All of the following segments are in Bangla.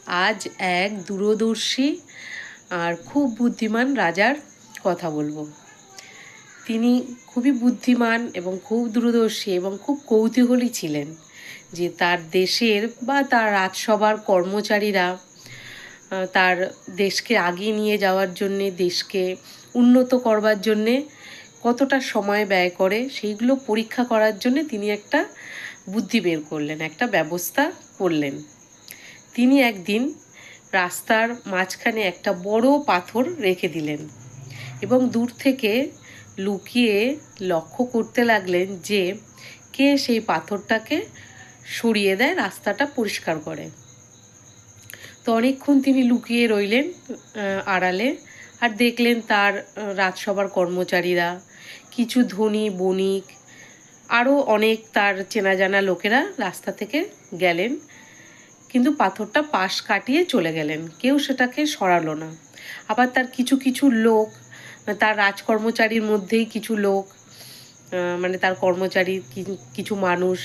আজ এক দূরদর্শী আর খুব বুদ্ধিমান রাজার কথা বলবো। তিনি খুবই বুদ্ধিমান এবং খুব দূরদর্শী এবং খুব কৌতূহলী ছিলেন যে তার দেশের বা তার রাজসভার কর্মচারীরা তার দেশকে আগিয়ে নিয়ে যাওয়ার জন্যে, দেশকে উন্নত করবার জন্যে কতটা সময় ব্যয় করে সেইগুলো পরীক্ষা করার জন্যে তিনি একটা বুদ্ধি বের করলেন, একটা ব্যবস্থা করলেন। তিনি একদিন রাস্তার মাঝখানে একটা বড় পাথর রেখে দিলেন এবং দূর থেকে লুকিয়ে লক্ষ্য করতে লাগলেন যে কে সেই পাথরটাকে সরিয়ে দেয়, রাস্তাটা পরিষ্কার করে। তো অনেকক্ষণ তিনি লুকিয়ে রইলেন আড়ালে, আর দেখলেন তার রাজসভার কর্মচারীরা, কিছু ধনী বণিক, আরও অনেক তার চেনা জানা লোকেরা রাস্তা থেকে গেলেন, কিন্তু পাথরটা পাশ কাটিয়ে চলে গেলেন, কেউ সেটাকে সরালো না। আবার তার কিছু কিছু লোক, তার রাজকর্মচারীর মধ্যেই কিছু লোক, মানে তার কর্মচারী কিছু মানুষ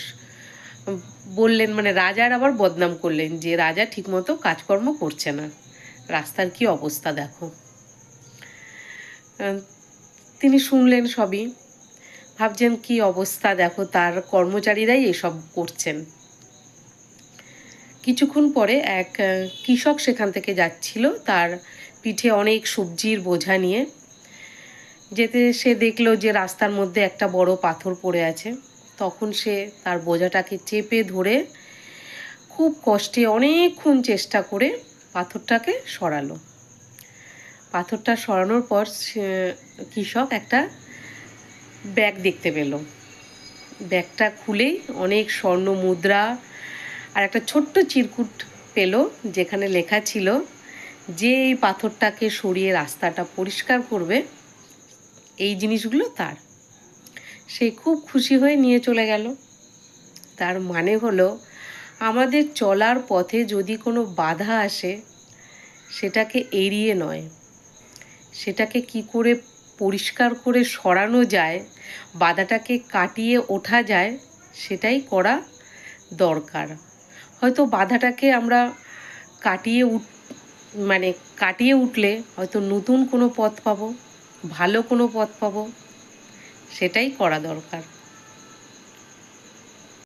বললেন, মানে রাজার আবার বদনাম করলেন যে রাজা ঠিকমতো কাজকর্ম করছে না, রাস্তার কি অবস্থা দেখো। তিনি শুনলেন সবই, ভাবছেন কি অবস্থা দেখো, তার কর্মচারীরাই এসব করছেন। কিছুক্ষণ পরে এক কৃষক সেখান থেকে যাচ্ছিল, তার পিঠে অনেক সবজির বোঝা নিয়ে। যেতে সে দেখলো যে রাস্তার মধ্যে একটা বড় পাথর পড়ে আছে। তখন সে তার বোঝাটাকে চেপে ধরে খুব কষ্টে অনেকক্ষণ চেষ্টা করে পাথরটাকে সরালো। পাথরটা সরানোর পর কৃষক একটা ব্যাগ দেখতে পেল। ব্যাগটা খুলেই অনেক স্বর্ণ মুদ্রা আর একটা ছোট্ট চিরকুট পেল, যেখানে লেখা ছিল যে এই পাথরটাকে সরিয়ে রাস্তাটা পরিষ্কার করবে, এই জিনিসগুলো তার। সে খুব খুশি হয়ে নিয়ে চলে গেল। তার মানে হলো, আমাদের চলার পথে যদি কোনো বাধা আসে, সেটাকে এড়িয়ে নয়, সেটাকে কি করে পরিষ্কার করে সরানো যায়, বাধাটাকে কাটিয়ে ওঠা যায়, সেটাই করা দরকার। হয়তো বাধাটাকে আমরা কাটিয়ে উঠলে হয়তো নতুন কোনো পথ পাবো, ভালো কোনো পথ পাবো, সেটাই করা দরকার।